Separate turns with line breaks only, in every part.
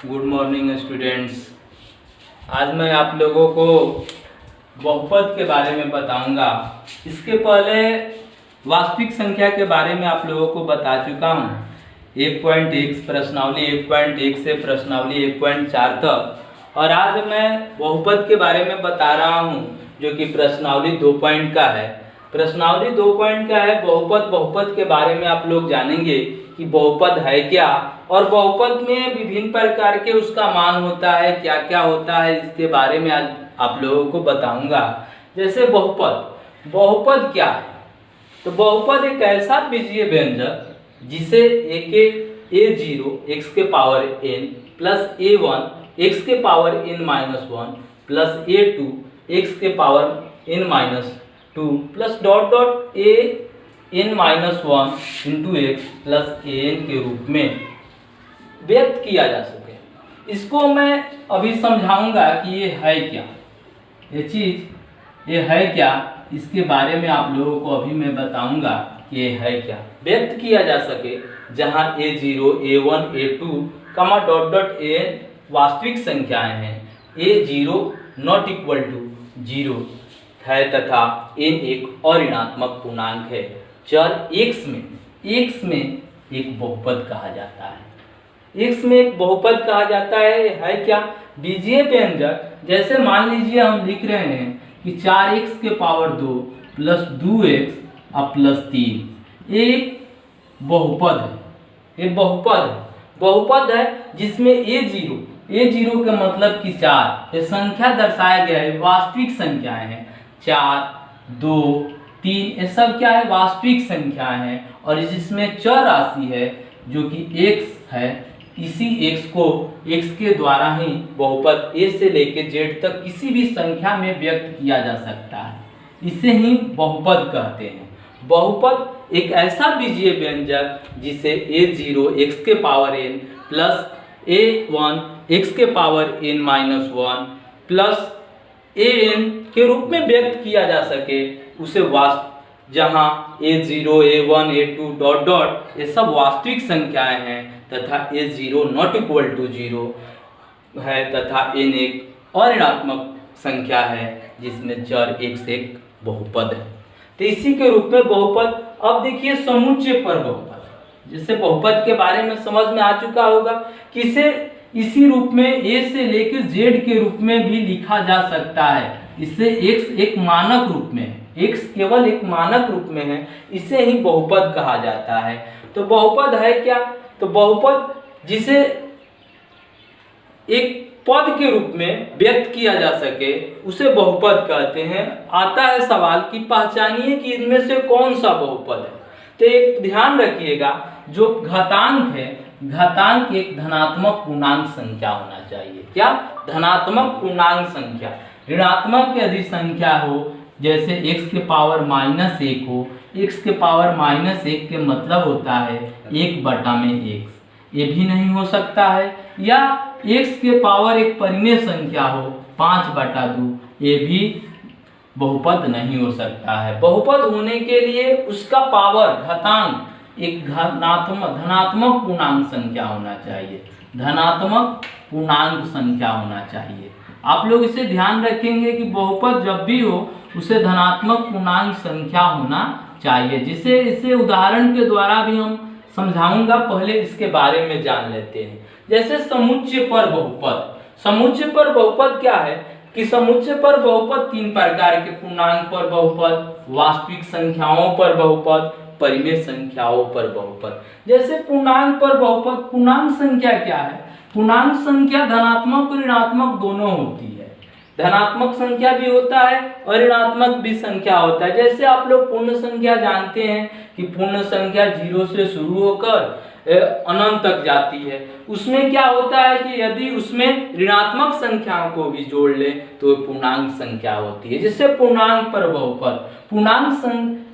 Good morning students. आज मैं आप लोगों को बहुपद के बारे में बताऊंगा। इसके पहले वास्तविक संख्या के बारे में आप लोगों को बता चुका हूँ। 1.1 प्रश्नावली 1.1 से प्रश्नावली 1.4 तक, और आज मैं बहुपद के बारे में बता रहा हूँ जो कि प्रश्नावली 2 का है। प्रश्नावली 2 का है बहुपद के बारे में आप लोग जानेंगे कि बहुपद है क्या, और बहुपद में विभिन्न प्रकार के उसका मान होता है, क्या क्या होता है, इसके बारे में आज आप लोगों को बताऊंगा। जैसे बहुपद क्या है? तो बहुपद एक ऐसा बीजीय व्यंजक जिसे a0 x के power n plus a1 x के power n-1 plus a2 x के power n-2 plus dot dot an-1 into x plus an के रूप में व्यक्त किया जा सके। इसको मैं अभी समझाऊंगा कि ये है क्या, ये है क्या, इसके बारे में आप लोगों को अभी मैं बताऊंगा कि ये है क्या व्यक्त किया जा सके। जहां a0 a1 a2 कमा डॉट डॉट an वास्तविक संख्याएं हैं, a0 नॉट इक्वल टू 0 है तथा n एक अऋणात्मक पूर्णांक है। चर x में एक बहुपद कहा जाता है। x में एक बहुपद कहा जाता है क्या? बीजीय व्यंजक। जैसे मान लीजिए हम लिख रहे हैं कि 4x के पावर 2 प्लस 2x और प्लस 3 एक बहुपद है। एक बहुपद है जिसमें a0 का मतलब कि 4 ये संख्या दर्शाया गया है, वास्तविक संख्याएं हैं। 4 2 3 ये सब क्या है? वास्तविक संख्याएं हैं। और जिसमें चर राशि है जो कि x है, इसी x को x के द्वारा ही बहुपद a से लेकर z तक किसी भी संख्या में व्यक्त किया जा सकता है। इसे ही बहुपद कहते हैं। बहुपद एक ऐसा बीजीय व्यंजक जिसे a0 x के power n plus a1 x के पावर n-1 प्लस an के रूप में व्यक्त किया जा सके, उसे जहां a0 a1 a2 dot dot ये सब वास्तविक संख्याएं हैं तथा a0 नॉट इक्वल टू 0 है तथा n एक अऋणात्मक संख्या है जिसमें चर x एक बहुपद है। तो इसी के रूप में बहुपद। अब देखिए समुच्चय पर बहुपद। जैसे बहुपद के बारे में समझ में आ चुका होगा कि इसे इसी रूप में a से लेकर z के रूप में भी लिखा जा सकता है। इससे x एक मानक रूप में है, x केवल एक मानक रूप में है, इसे ही बहुपद कहा जाता है। तो बहुपद है क्या? तो बहुपद जिसे एक पद के रूप में व्यक्त किया जा सके उसे बहुपद कहते हैं। आता है सवाल कि पहचानिए कि इनमें से कौन सा बहुपद है। तो एक ध्यान रखिएगा, जो घातांक है, घातांक एक धनात्मक पूर्णांक संख्या होना चाहिए। क्या? धनात्मक पूर्णांक संख्या। ऋणात्मक यदि संख्या हो, जैसे x के पावर -1 हो, x के पावर -1 के मतलब होता है 1/x, ये भी नहीं हो सकता है। या x के पावर एक परिमेय संख्या हो 5/2, ये भी बहुपद नहीं हो सकता है। बहुपद होने के लिए उसका पावर घातांक एक धनात्मक पूर्णांक संख्या होना चाहिए, धनात्मक पूर्णांक संख्या होना चाहिए। आप लोग इसे ध्यान रखेंगे कि बहुपद जब भी हो उसे धनात्मक पूर्णांक संख्या होना चाहिए। जिसे इसे उदाहरण के द्वारा भी हम समझाऊंगा, पहले इसके बारे में जान लेते हैं। जैसे समुच्चय पर बहुपद। समुच्चय पर बहुपद क्या है कि समुच्चय पर बहुपद 3 प्रकार के: पूर्णांक पर बहुपद, वास्तविक संख्याओं पर बहुपद, परिमेय संख्याओं पर बहुपद। जैसे पूर्णांक पर बहुपद। पूर्णांक संख्या क्या है? पूर्णांक संख्या धनात्मक और ऋणात्मक दोनों होती है। धनात्मक संख्या भी होता है और ऋणात्मक भी संख्या होता है। जैसे आप लोग पूर्ण संख्या जानते हैं कि पूर्ण संख्या 0 से शुरू होकर अनंत तक जाती है। उसमें क्या होता है कि यदि उसमें ऋणात्मक संख्याओं को भी जोड़ ले तो पूर्णांक संख्या होती है। जिससे पूर्णांक पर बहुपद।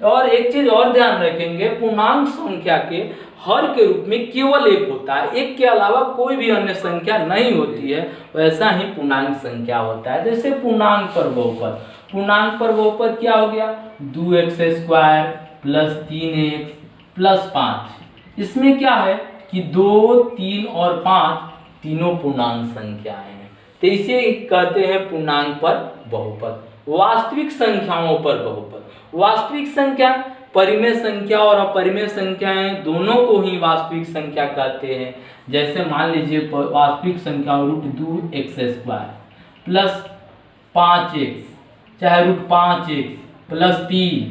और एक चीज और ध्यान रखेंगे, पूर्णांक संख्या के हर के रूप में केवल एक होता है, एक के अलावा कोई भी अन्य संख्या नहीं होती है। वैसा ही पूर्णांक संख्या होता है। जैसे पूर्णांक पर बहुपद। पूर्णांक पर बहुपद क्या हो गया? 2x² plus 3x plus 5। इसमें क्या है कि 2, 3 और 5 तीनों पूर्णांक संख्याएं हैं, तो इसे कहते हैं पूर्णांक पर बहुपद। वास्तविक संख्याओं पर बहुपद। वास्तविक संख्या परिमेय संख्या और अपरिमेय संख्याएं दोनों को ही वास्तविक संख्या कहते हैं। जैसे मान लीजिए वास्तविक संख्या √2x² प्लस 5x चाहे √5x प्लस 3।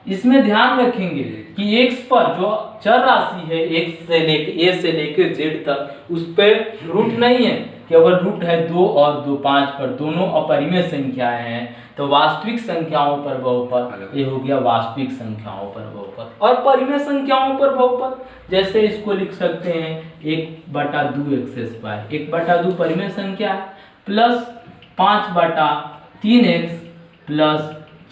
इसमें ध्यान रखेंगे कि x पर जो चर राशि है x से लेके a से लेके z तक उस पर रूट नहीं है, केवल रूट है 2 और 2 5 पर, दोनों अपरिमेय संख्याएं हैं। तो वास्तविक संख्याओं पर बहुपद, ये हो गया वास्तविक संख्याओं पर बहुपद। और परिमेय संख्याओं पर बहुपद जैसे इसको लिख सकते हैं 1/2x², 1/2 परिमेय संख्या है, प्लस 5/3x प्लस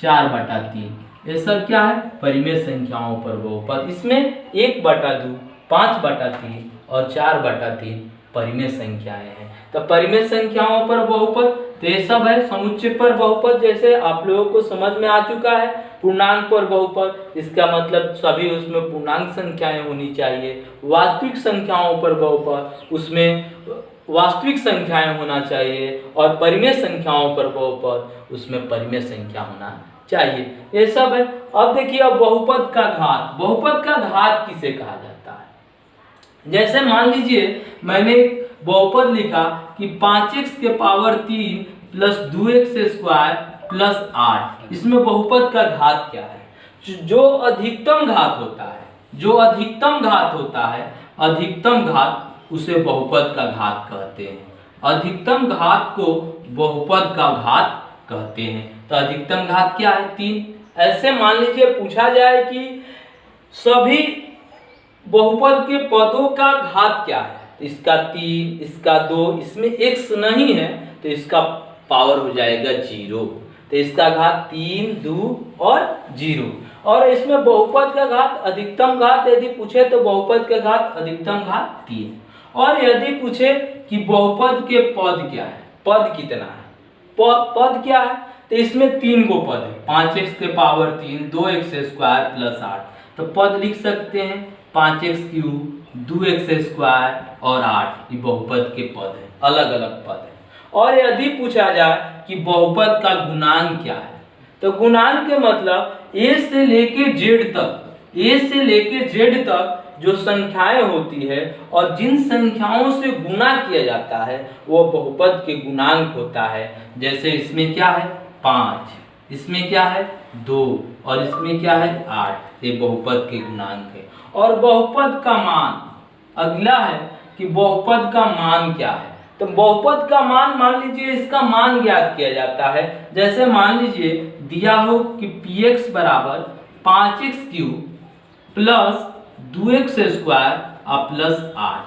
4/3, ये सब क्या है? परिमेय संख्याओं पर बहुपद। इसमें 1/2, 5/3 और 4/3 परिमेय संख्याएं हैं। तो परिमेय संख्याओं पर बहुपद तो ये सब है। समुच्चय पर बहुपद जैसे आप लोगों को समझ में आ चुका है। पूर्णांक पर बहुपद, इसका मतलब सभी उसमें पूर्णांक संख्याएं होनी चाहिए। वास्तविक संख्याओं पर बहुपद, उसमें वास्तविक संख्याएं होना चाहिए। और परिमेय संख्याओं पर बहुपद, उसमें परिमेय संख्या होना चाहिए। ये सब है। अब देखिए, अब बहुपद का घात। बहुपद का घात किसे कहा जाता है? जैसे मान लीजिए मैंने बहुपद लिखा कि 5x³ प्लस 2x² प्लस 8। इसमें बहुपद का घात क्या है? जो अधिकतम घात होता है, जो अधिकतम घात होता है, अधिकतम घात उसे बहुपद का घात कहते हैं। अधिकतम घात को बहुपद का घात कहते हैं। तो अधिकतम घात क्या है? 3। ऐसे मान लीजिए पूछा जाए कि सभी बहुपद के पदों का घात क्या है, तो इसका 3, इसका 2, इसमें x नहीं है तो इसका पावर हो जाएगा 0। तो इसका घात 3, 2 और 0। और इसमें बहुपद का घात, अधिकतम घात यदि पूछे तो बहुपद का घात अधिकतम घात 3। और यदि पूछे कि बहुपद के पद क्या है, पद कितना है, पद क्या है, तो इसमें 3 को पद है। 5x⁻3, 2x² plus 8। तो पद लिख सकते हैं 5x³ 2x² और 8। ये बहुपद के पद है, अलग अलग पद है। और यदि पूछा जाए कि बहुपद का गुणांक क्या है, तो गुणांक के मतलब a से लेके z तक, a से लेके z तक जो संख्याएं होती है और जिन संख्याओं से गुणा किया जाता है वो बहुपद के गुणांक होता है। जैसे इसमें क्या है? 5, इसमें क्या है? 2 और इसमें क्या है? 8। ये बहुपद के गुणांक है। और बहुपद का मान, अगला है कि बहुपद का मान क्या है। तो बहुपद का मान लीजिए इसका मान ज्ञात किया जाता है। जैसे मान लीजिए दिया हो कि px बराबर 5x³ प्लस 2x² और प्लस 8,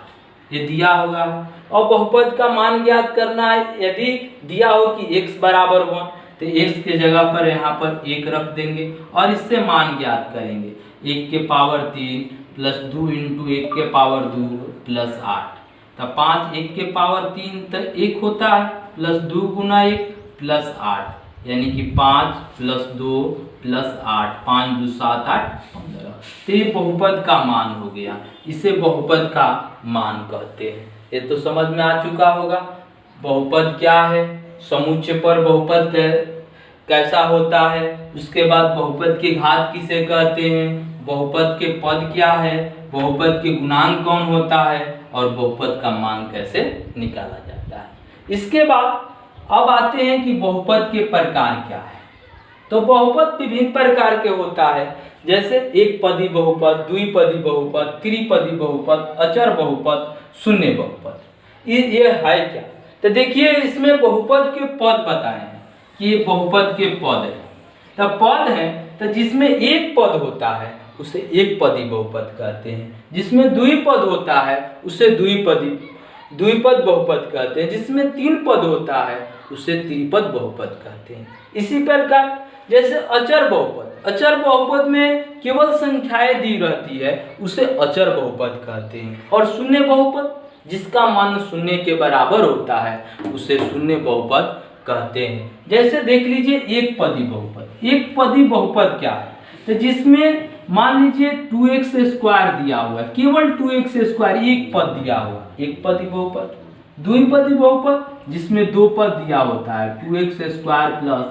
ये दिया होगा। और बहुपद का मान ज्ञात करना है। यदि दिया हो कि x बराबर 1 तो x के जगह पर यहाँ पर 1 रख देंगे और इससे मान ज्ञात करेंगे। 1⁻3 प्लस 2 × 1⁻2 प्लस 8। तो 5 1⁻3 तो 1 होता है, प्लस 2 × 1 प्लस 8, यानी कि 5 प्लस 2 प्लस 8, 5 2 7 8 15। तो ये बहुपद का मान हो गया, इसे बहुपद का मान कहते हैं। ये तो समझ में आ चुका होगा। बहुपद क्या है, समुच्चय पर बहुपद कैसा होता है, उसके बाद बहुपद के घात किसे कहते हैं, बहुपद के पद क्या है, बहुपद के गुणांक कौन होता है और बहुपद का मान कैसे निकाला जाता है। इसके बाद अब आते हैं कि बहुपद के प्रकार क्या है। तो बहुपद विभिन्न प्रकार के होता है। जैसे एक पदी बहुपद, द्विपदी बहुपद, त्रिपदी बहुपद, अचर बहुपद, शून्य बहुपद। ये है क्या? तो देखिए इसमें बहुपद के पद बताए हैं कि ये बहुपद के पद है। तो पद है तो जिसमें एक पद होता है उसे एक पदी बहुपद कहते हैं। जिसमें द्विपद होता है उसे द्विपद बहुपद कहते हैं। जिसमें 3 पद होता है उसे त्रिपद बहुपद कहते हैं। इसी प्रकार जैसे अचर बहुपद, अचर बहुपद में केवल संख्याएं दी रहती है उसे अचर बहुपद कहते हैं। और शून्य बहुपद जिसका मान शून्य के बराबर होता है उसे शून्य बहुपद कहते हैं। जैसे देख लीजिए एक पदी बहुपद। एक पदी बहुपद क्या है? तो जिसमें मान लीजिए 2x² दिया हुआ है, केवल 2x² एक पद दिया हुआ, एक पदी बहुपद। द्विपदी बहुपद जिसमें दो पद दिया होता है 2x स्क्वायर प्लस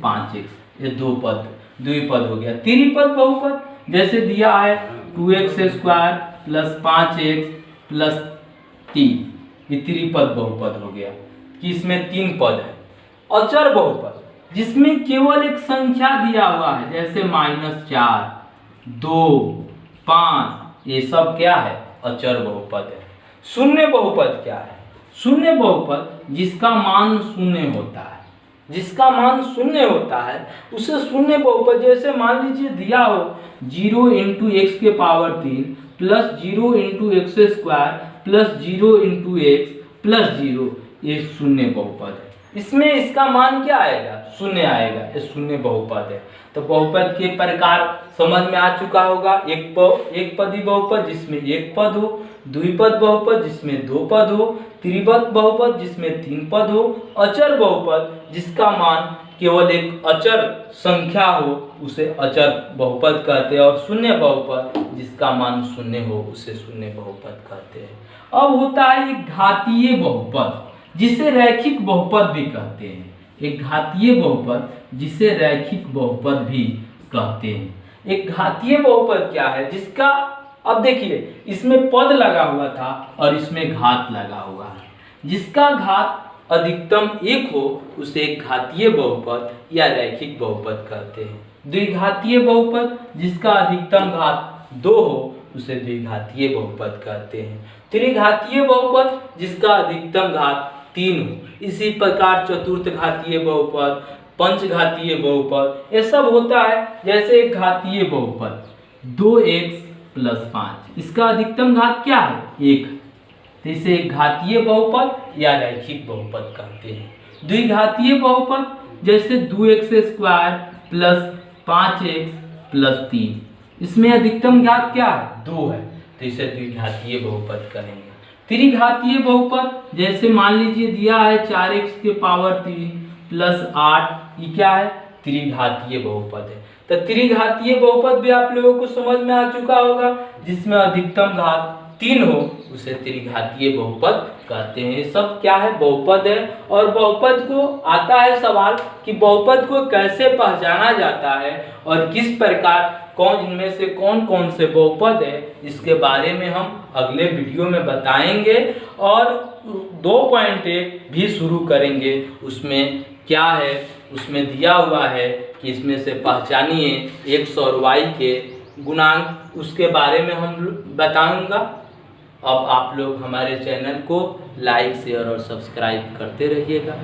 5x, ये दो पद द्विपद हो गया। त्रिपद बहुपद जैसे दिया है 2x square plus 5x plus 3, ये त्रिपद बहुपद हो गया कि इसमें तीन पद है। अचर बहुपद जिसमें केवल एक संख्या दिया हुआ है जैसे -4, 2, 5, ये सब क्या है? अचर बहुपद है। शून्य बहुपद क्या है? शून्य बहुपद जिसका मान शून्य होता है, जिसका मान शून्य होता है उसे शून्य बहुपद, जैसे मान लीजिए दिया हो 0 × x के power 3 plus 0 × x square plus 0 × x plus 0, ये शून्य बहुपद है। इसमें इसका मान क्या आएगा? शून्य आएगा, ये शून्य बहुपद है। तो बहुपद के प्रकार समझ में आ चुका होगा। एक पदी बहुपद जिसमें एक पद हो, द्विपद बहुपद जिसमें दो पद हो, त्रिपद बहुपद जिसमें तीन पद हो, अचर बहुपद जिसका मान केवल एक अचर संख्या हो उसे अचर बहुपद कहते हैं, और शून्य बहुपद जिसका मान शून्य हो उसे शून्य बहुपद कहते हैं। अब होता है एक घातीय बहुपद जिसे रैखिक बहुपद भी कहते हैं। एक घातीय बहुपद जिसे रैखिक बहुपद भी कहते हैं। एक घातीय बहुपद क्या है? जिसका, अब देखिए इसमें पद लगा हुआ था और इसमें घात लगा हुआ है, जिसका घात अधिकतम 1 हो उसे एक घातीय बहुपद या रैखिक बहुपद कहते हैं। द्विघातीय बहुपद जिसका अधिकतम घात 2 हो उसे द्विघातीय बहुपद कहते हैं। त्रिघातीय बहुपद जिसका अधिकतम घात 3 हो। इसी प्रकार चतुर्थ घातीय बहुपद, पंचघातीय बहुपद, ये सब होता है। जैसे एक घातीय बहुपद 2x प्लस 5, इसका अधिकतम घात क्या है? 1, तो इसे एक घातीय बहुपद या रैखिक बहुपद कहते हैं। द्विघातीय बहुपद जैसे 2x square plus 5x plus 3, इसमें अधिकतम घात क्या है? 2 है, तो इसे द्विघातीय बहुपद कहेंगे। त्रिघातीय बहुपद जैसे मान लीजिए दिया है 4x के पावर 3 प्लस 8, ये क्या है? त्रिघातीय बहुपद है। तो त्रिघातीय बहुपद भी आप लोगों को समझ में आ चुका होगा, जिसमें अधिकतम घात 3 हो उसे त्रिघातीय बहुपद कहते हैं। ये सब क्या है? बहुपद है। और बहुपद को आता है सवाल कि बहुपद को कैसे पहचाना जाता है और किस प्रकार इनमें से कौन कौन से बहुपद है, इसके बारे में हम अगले वीडियो में बताएंगे। और 2.1 भी शुरू करेंगे, उसमें क्या है? उसमें दिया हुआ है कि इसमें से पहचानिए x और y के गुणांक, उसके बारे में हम बताऊंगा। अब आप लोग हमारे चैनल को लाइक, शेयर और सब्सक्राइब करते रहिएगा।